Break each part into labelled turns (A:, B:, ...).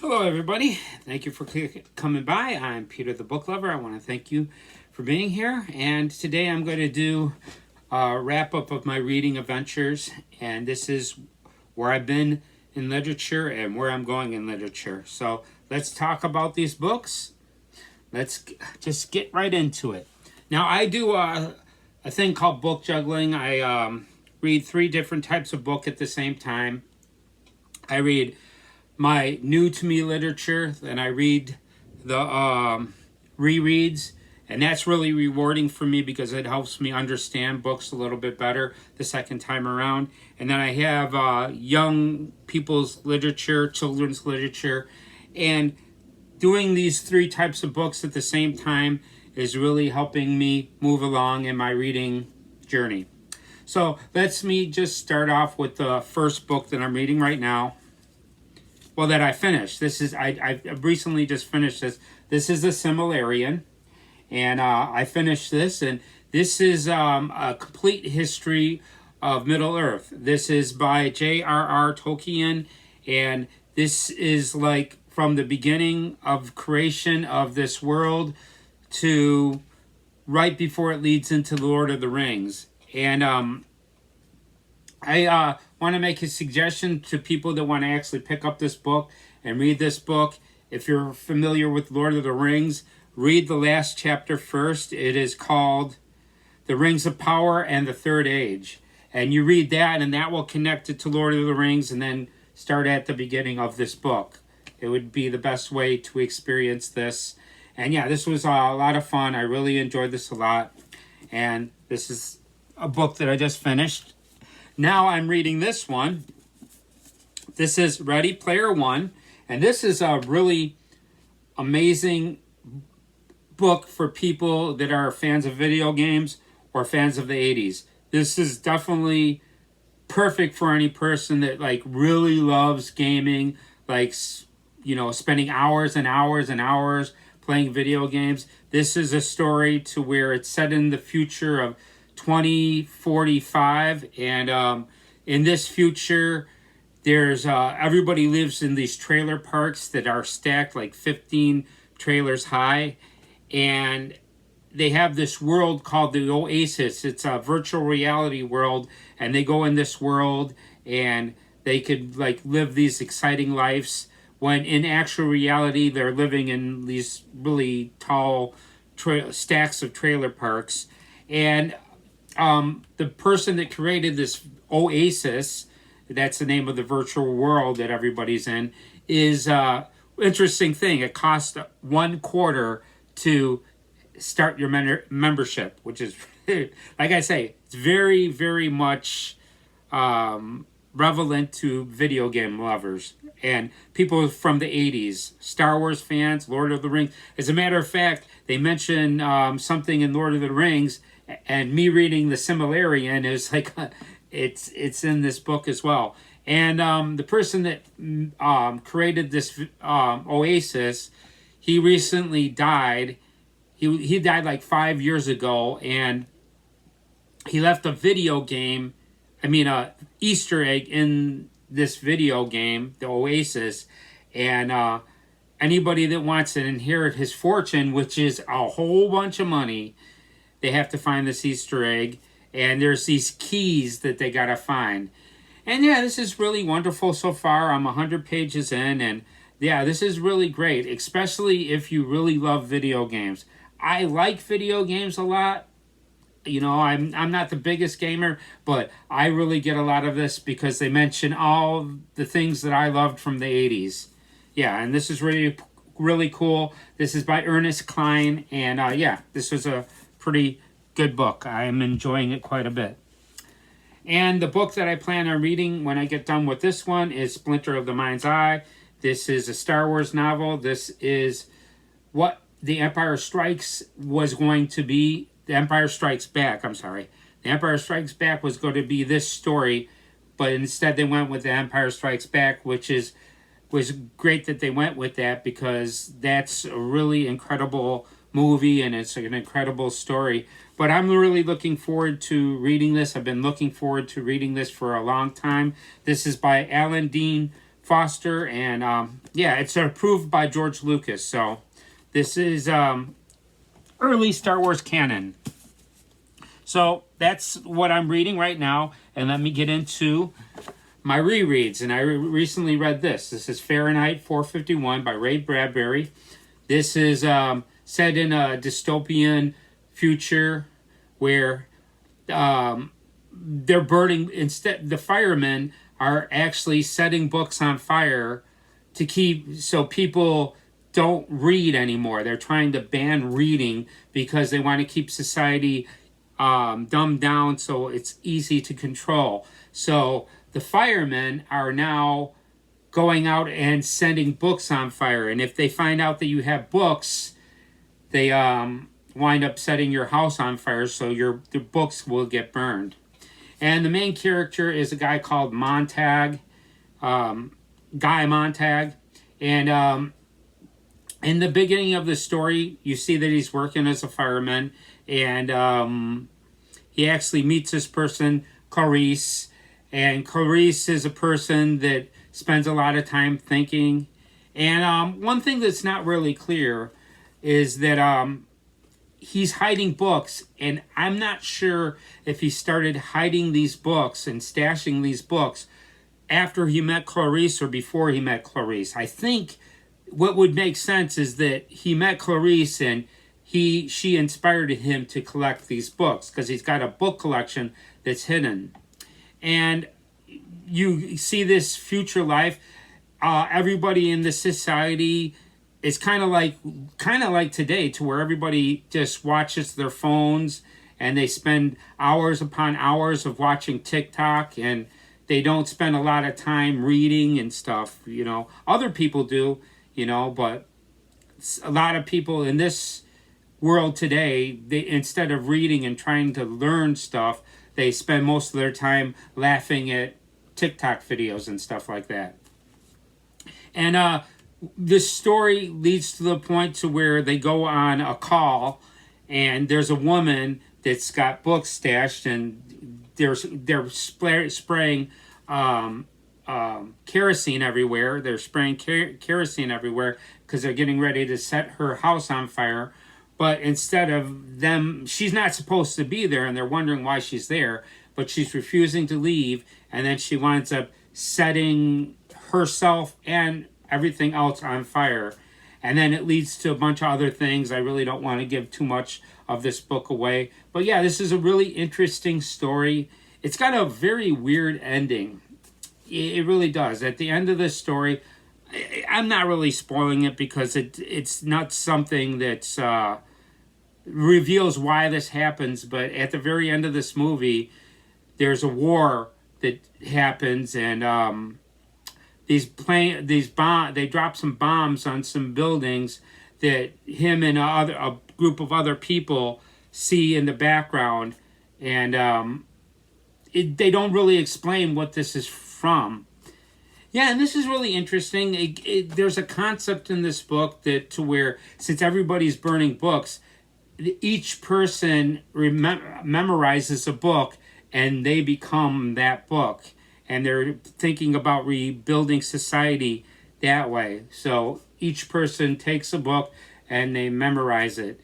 A: Hello, everybody. Thank you for coming by. I'm Peter the Book Lover. I want to thank you for being here. And today I'm going to do a wrap up of my reading adventures. And this is where I've been in literature and where I'm going in literature. So let's talk about these books. Let's just get right into it. Now, I do a thing called book juggling. I read 3 different types of book at the same time. I read my new to me literature, and I read the rereads, and that's really rewarding for me because it helps me understand books a little bit better the second time around. And then I have young people's literature, children's literature, and doing these 3 types of books at the same time is really helping me move along in my reading journey. So let's me just start off with the first book that I'm reading right now. Well, that I finished. This is I recently just finished this. This is the Silmarillion, and I finished this, and this is a complete history of Middle Earth. This is by J.R.R. Tolkien, and this is like from the beginning of creation of this world to right before it leads into the Lord of the Rings. And I want to make a suggestion to people that want to actually pick up this book and read this book. If you're familiar with Lord of the Rings, read the last chapter first. It is called The Rings of Power and the Third Age. And you read that, and that will connect it to Lord of the Rings, and then start at the beginning of this book. It would be the best way to experience this. And yeah, this was a lot of fun. I really enjoyed this a lot. And this is a book that I just finished. Now I'm reading this one. This is Ready Player One. And this is a really amazing book for people that are fans of video games or fans of the 80s. This is definitely perfect for any person that like really loves gaming, like, you know, spending hours and hours and hours playing video games. This is a story to where it's set in the future of 2045, and in this future there's everybody lives in these trailer parks that are stacked like 15 trailers high, and they have this world called the Oasis. It's a virtual reality world, and they go in this world and they could like live these exciting lives when in actual reality they're living in these really tall stacks of trailer parks. And the person that created this Oasis, that's the name of the virtual world that everybody's in, is interesting thing. It costs $1/4 to start your membership, which is, like I say, it's very, very much relevant to video game lovers and people from the 80s, Star Wars fans, Lord of the Rings. As a matter of fact, they mention something in Lord of the Rings, and me reading the Silmarillion is like it's in this book as well. And the person that created this Oasis, he recently died. He died like 5 years ago, and he left a video game, a Easter egg in this video game, the Oasis, and anybody that wants to inherit his fortune, which is a whole bunch of money, they have to find this Easter egg, and there's these keys that they gotta find. And yeah, this is really wonderful so far. I'm 100 pages in, and yeah, this is really great, especially if you really love video games. I like video games a lot. You know, I'm not the biggest gamer, but I really get a lot of this because they mention all the things that I loved from the 80s. Yeah, and this is really, really cool. This is by Ernest Cline, and yeah, this was a pretty good book. I am enjoying it quite a bit. And the book that I plan on reading when I get done with this one is Splinter of the Mind's Eye. This is a Star Wars novel. This is what The Empire Strikes was going to be. The Empire Strikes Back, I'm sorry. The Empire Strikes Back was going to be this story, but instead they went with The Empire Strikes Back, which was great that they went with that because that's a really incredible movie and it's an incredible story. But I'm really looking forward to reading this. I've been looking forward to reading this for a long time. This is by Alan Dean Foster, and yeah, it's approved by George Lucas. So this is early Star Wars canon. So that's what I'm reading right now, and let me get into my rereads. And I recently read this. This is Fahrenheit 451 by Ray Bradbury. This is set in a dystopian future where they're burning, instead the firemen are actually setting books on fire to keep, so people don't read anymore. They're trying to ban reading because they want to keep society dumbed down so it's easy to control. So the firemen are now going out and sending books on fire, and if they find out that you have books, they wind up setting your house on fire, so your books will get burned. And the main character is a guy called Montag, Guy Montag. And in the beginning of the story, you see that he's working as a fireman. And he actually meets this person, Clarice. And Clarice is a person that spends a lot of time thinking. And one thing that's not really clear is that he's hiding books, and I'm not sure if he started hiding these books and stashing these books after he met Clarice or before he met Clarice. I think what would make sense is that he met Clarice and she inspired him to collect these books because he's got a book collection that's hidden. And you see this future life. Everybody in the society is kind of like today, to where everybody just watches their phones and they spend hours upon hours of watching TikTok, and they don't spend a lot of time reading and stuff. Other people do, but a lot of people in this world today, they, instead of reading and trying to learn stuff, they spend most of their time laughing at TikTok videos and stuff like that. And this story leads to the point to where they go on a call, and there's a woman that's got books stashed, and they're spraying kerosene everywhere. They're spraying kerosene everywhere because they're getting ready to set her house on fire. But instead of them, she's not supposed to be there, and they're wondering why she's there, but she's refusing to leave, and then she winds up setting herself and everything else on fire. And then it leads to a bunch of other things. I really don't want to give too much of this book away. But yeah, this is a really interesting story. It's got a very weird ending. It really does. At the end of this story, I'm not really spoiling it because it's not something that reveals why this happens. But at the very end of this movie, there's a war that happens, and they drop some bombs on some buildings that him and a group of other people see in the background, and they don't really explain what this is from. Yeah, and this is really interesting. There's a concept in this book that to where, since everybody's burning books, each person memorizes a book and they become that book. And they're thinking about rebuilding society that way. So each person takes a book and they memorize it.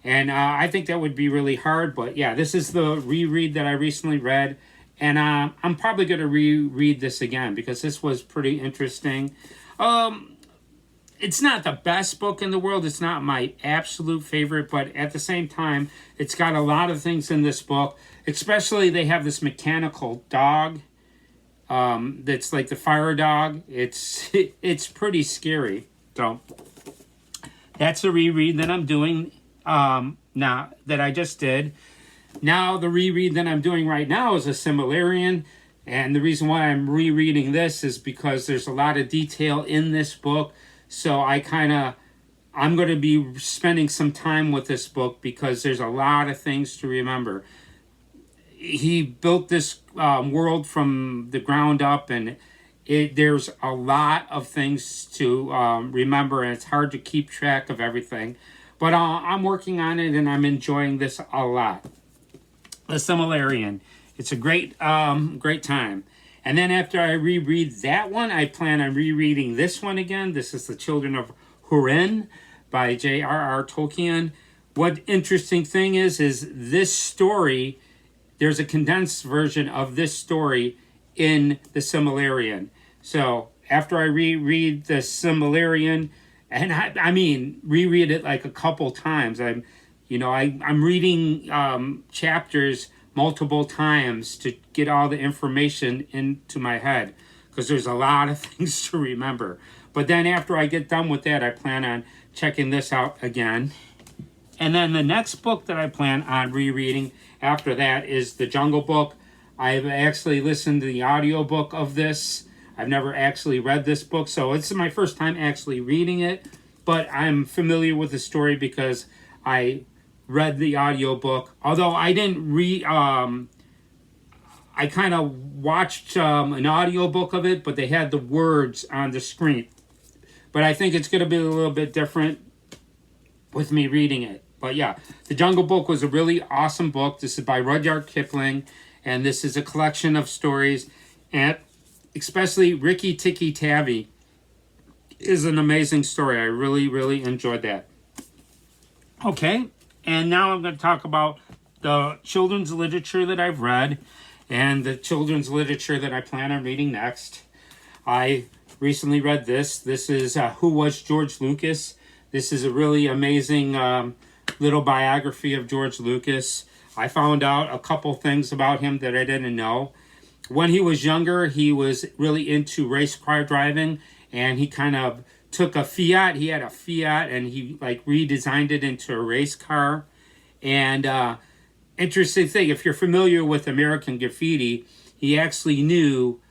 A: And I think that would be really hard. But yeah, this is the reread that I recently read. And I'm probably going to reread this again because this was pretty interesting. It's not the best book in the world. It's not my absolute favorite. But at the same time, it's got a lot of things in this book. Especially they have this mechanical dog. That's like the fire dog. It's pretty scary. So that's a reread that I'm doing now that I just did. Now the reread that I'm doing right now is a Silmarillion, and the reason why I'm rereading this is because there's a lot of detail in this book. So I'm going to be spending some time with this book because there's a lot of things to remember. He built this world from the ground up, and there's a lot of things to remember, and it's hard to keep track of everything. But I'm working on it, and I'm enjoying this a lot. The Silmarillion. It's a great time. And then after I reread that one, I plan on rereading this one again. This is The Children of Hurin by J.R.R. Tolkien. What interesting thing is this story, there's a condensed version of this story in the Silmarillion. So after I reread the Silmarillion, and I mean reread it like a couple times, I'm reading chapters multiple times to get all the information into my head, because there's a lot of things to remember. But then after I get done with that, I plan on checking this out again. And then the next book that I plan on rereading after that is The Jungle Book. I've actually listened to the audiobook of this. I've never actually read this book, so it's my first time actually reading it. But I'm familiar with the story because I read the audiobook. Although I didn't read, I kind of watched an audiobook of it, but they had the words on the screen. But I think it's going to be a little bit different with me reading it. But yeah, The Jungle Book was a really awesome book. This is by Rudyard Kipling, and this is a collection of stories, and especially Rikki Tikki Tavi is an amazing story. I really, really enjoyed that. Okay, and now I'm going to talk about the children's literature that I've read and the children's literature that I plan on reading next. I recently read this. This is Who Was George Lucas? This is a really amazing little biography of George Lucas. I found out a couple things about him that I didn't know. When he was younger, he was really into race car driving, and he kind of took a Fiat. He had a Fiat, and he like redesigned it into a race car. And interesting thing, if you're familiar with American Graffiti, he actually knew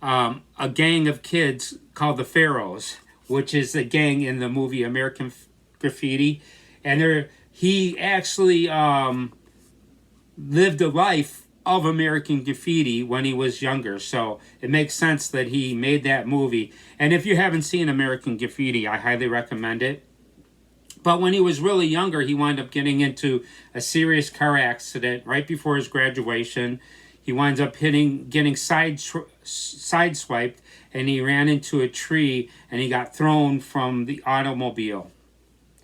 A: a gang of kids called the Pharaohs, which is a gang in the movie American Graffiti. And he actually lived a life of American Graffiti when he was younger. So it makes sense that he made that movie. And if you haven't seen American Graffiti, I highly recommend it. But when he was really younger, he wound up getting into a serious car accident right before his graduation. He winds up getting sideswiped, and he ran into a tree, and he got thrown from the automobile.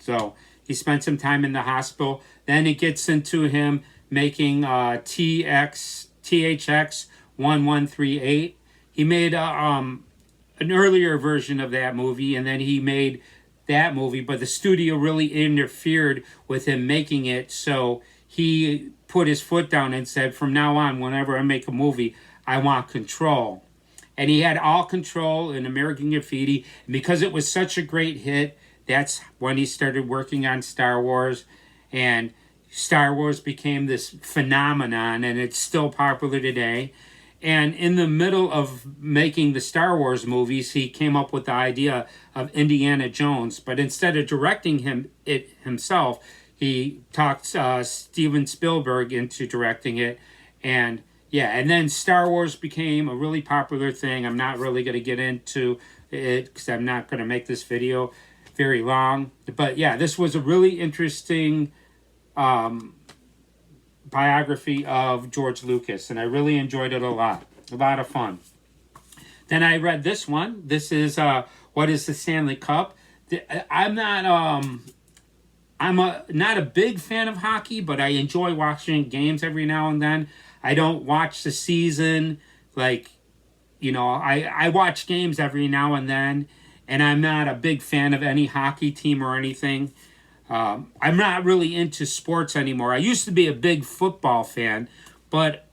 A: So he spent some time in the hospital. Then it gets into him making THX 1138. He made an earlier version of that movie, and then he made that movie, but the studio really interfered with him making it, so he put his foot down and said, from now on, whenever I make a movie, I want control. And he had all control in American Graffiti, and because it was such a great hit, that's when he started working on Star Wars, and Star Wars became this phenomenon, and it's still popular today. And in the middle of making the Star Wars movies, he came up with the idea of Indiana Jones. But instead of directing it himself, he talked Steven Spielberg into directing it. And yeah, and then Star Wars became a really popular thing. I'm not really going to get into it because I'm not going to make this video very long. But yeah, this was a really interesting biography of George Lucas, and I really enjoyed it a lot of fun. Then I read this one. This is What is the Stanley Cup? I'm not a big fan of hockey, but I enjoy watching games every now and then. I don't watch the season, I watch games every now and then, and I'm not a big fan of any hockey team or anything. I'm not really into sports anymore. I used to be a big football fan, but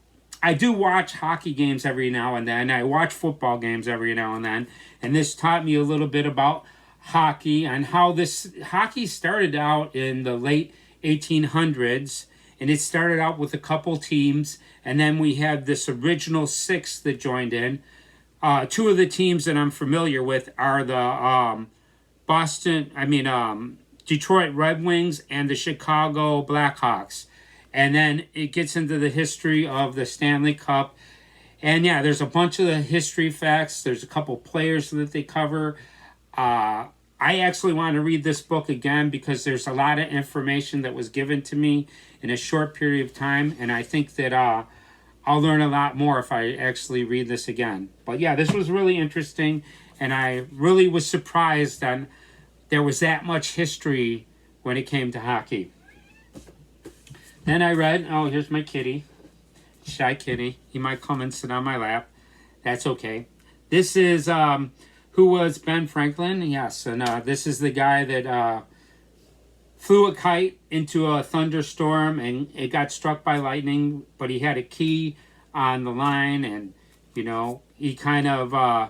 A: I do watch hockey games every now and then. I watch football games every now and then. And this taught me a little bit about hockey and how this hockey started out in the late 1800s. And it started out with a couple teams. And then we had this original six that joined in. Two of the teams that I'm familiar with are the Detroit Red Wings and the Chicago Blackhawks. And then it gets into the history of the Stanley Cup. And yeah, there's a bunch of the history facts. There's a couple players that they cover. I actually want to read this book again because there's a lot of information that was given to me in a short period of time. And I think that I'll learn a lot more if I actually read this again. But yeah, this was really interesting, and I really was surprised that there was that much history when it came to hockey. Then I read, oh, here's my kitty, Shy Kitty. He might come and sit on my lap. That's okay. This is who was Ben Franklin? Yes, and this is the guy that flew a kite into a thunderstorm and it got struck by lightning, but he had a key on the line, and he kind of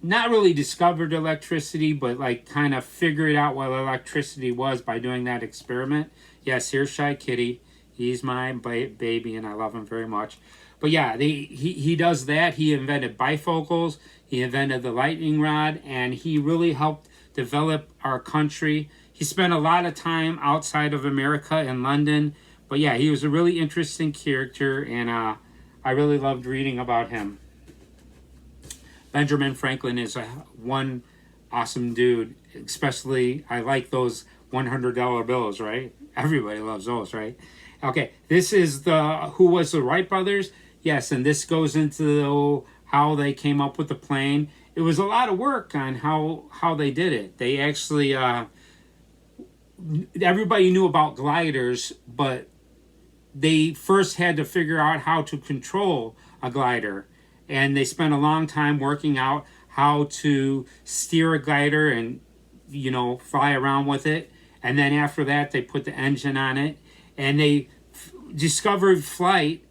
A: not really discovered electricity, but like kind of figured out what electricity was by doing that experiment. Yes, here's Shy Kitty. He's my baby, and I love him very much. But yeah, he does that. He invented bifocals. He invented the lightning rod, and he really helped develop our country. He spent a lot of time outside of America in London. But yeah, he was a really interesting character, and I really loved reading about him. Benjamin Franklin is one awesome dude. Especially, I like those $100 bills, right? Everybody loves those, right? Okay, this is who was the Wright brothers. Yes, and this goes into how they came up with the plane. It was a lot of work on how they did it. They actually, everybody knew about gliders, but they first had to figure out how to control a glider. And they spent a long time working out how to steer a glider and, fly around with it. And then after that, they put the engine on it. And they discovered flight,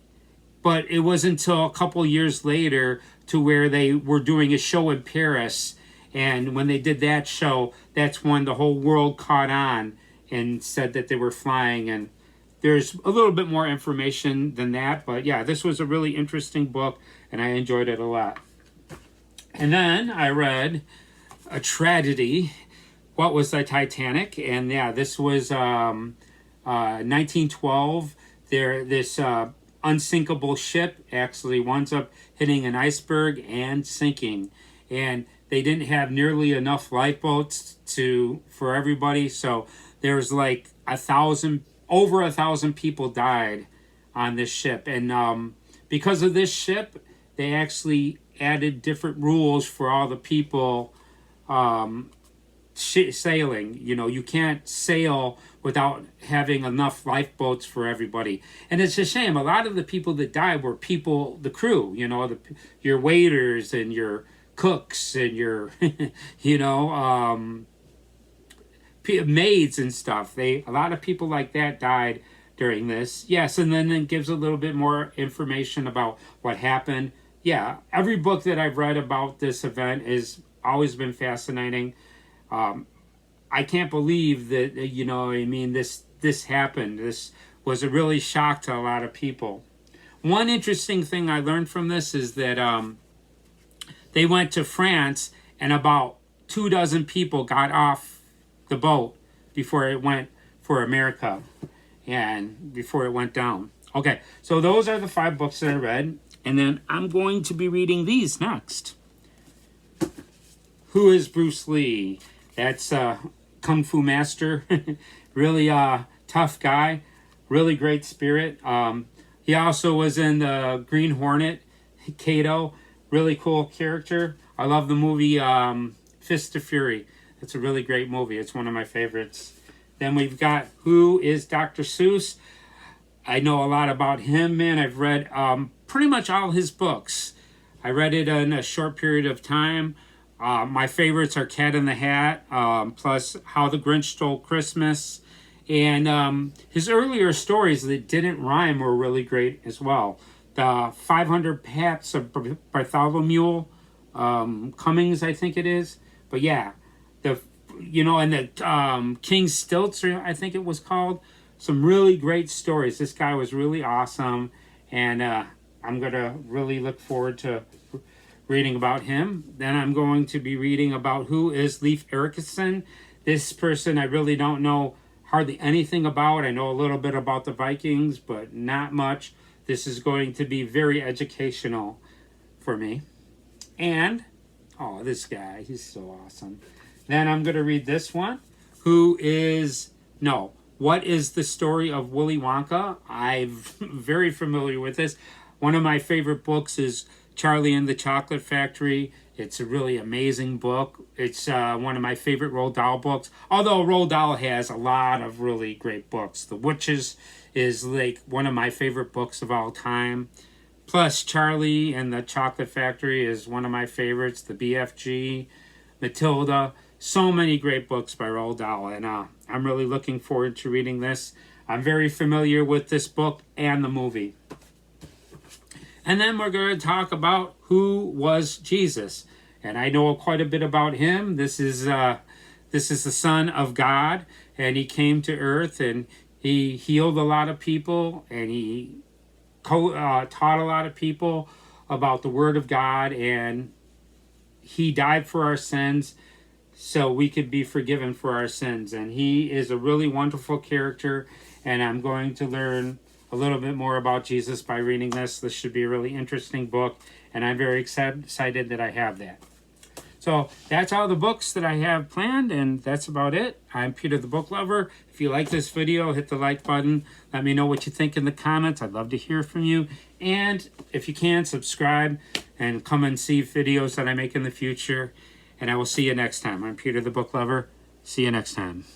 A: but it wasn't until a couple years later to where they were doing a show in Paris. And when they did that show, that's when the whole world caught on and said that they were flying. And there's a little bit more information than that. But yeah, this was a really interesting book, and I enjoyed it a lot. And then I read a tragedy. What was the Titanic? And yeah, this was 1912. This unsinkable ship actually winds up hitting an iceberg and sinking. And they didn't have nearly enough lifeboats for everybody. So there was like over 1,000 people died on this ship. And because of this ship, they actually added different rules for all the people sailing. You can't sail without having enough lifeboats for everybody. And it's a shame. A lot of the people that died were the crew, your waiters and your cooks and your, maids and stuff. A lot of people like that died during this. Yes, and then it gives a little bit more information about what happened. Yeah, every book that I've read about this event has always been fascinating. I can't believe that, this happened. This was a really shock to a lot of people. One interesting thing I learned from this is that they went to France, and about 24 people got off the boat before it went for America and before it went down. Okay, so those are the 5 books that I read, and then I'm going to be reading these next. Who is Bruce Lee? That's Kung Fu Master. Really tough guy. Really great spirit. He also was in the Green Hornet, Kato. Really cool character. I love the movie Fist of Fury. It's a really great movie. It's one of my favorites. Then we've got who is Dr. Seuss. I know a lot about him, man. I've read pretty much all his books. I read it in a short period of time. My favorites are Cat in the Hat, plus How the Grinch Stole Christmas. And his earlier stories that didn't rhyme were really great as well. The 500 Pats of Bartholomew Cummings, I think it is. But yeah, and the King Stilts, I think it was called. Some really great stories. This guy was really awesome. And I'm going to really look forward to reading about him. Then I'm going to be reading about who is Leif Erikson. This person I really don't know hardly anything about. I know a little bit about the Vikings, but not much. This is going to be very educational for me. And, this guy, he's so awesome. Then I'm going to read this one. What is the Story of Willy Wonka? I'm very familiar with this. One of my favorite books is Charlie and the Chocolate Factory. It's a really amazing book. It's one of my favorite Roald Dahl books. Although Roald Dahl has a lot of really great books. The Witches is like one of my favorite books of all time. Plus, Charlie and the Chocolate Factory is one of my favorites. The BFG, Matilda. So many great books by Roald Dahl. And I'm really looking forward to reading this. I'm very familiar with this book and the movie. And then we're going to talk about who was Jesus. And I know quite a bit about him. This is the Son of God. And he came to earth and he healed a lot of people. And he taught a lot of people about the Word of God. And he died for our sins so we could be forgiven for our sins. And he is a really wonderful character. And I'm going to learn a little bit more about Jesus by reading this. This should be a really interesting book, and I'm very excited that I have that. So that's all the books that I have planned, and that's about it. I'm Peter the Book Lover. If you like this video, hit the like button. Let me know what you think in the comments. I'd love to hear from you. And if you can, subscribe and come and see videos that I make in the future. And I will see you next time. I'm Peter the Book Lover. See you next time.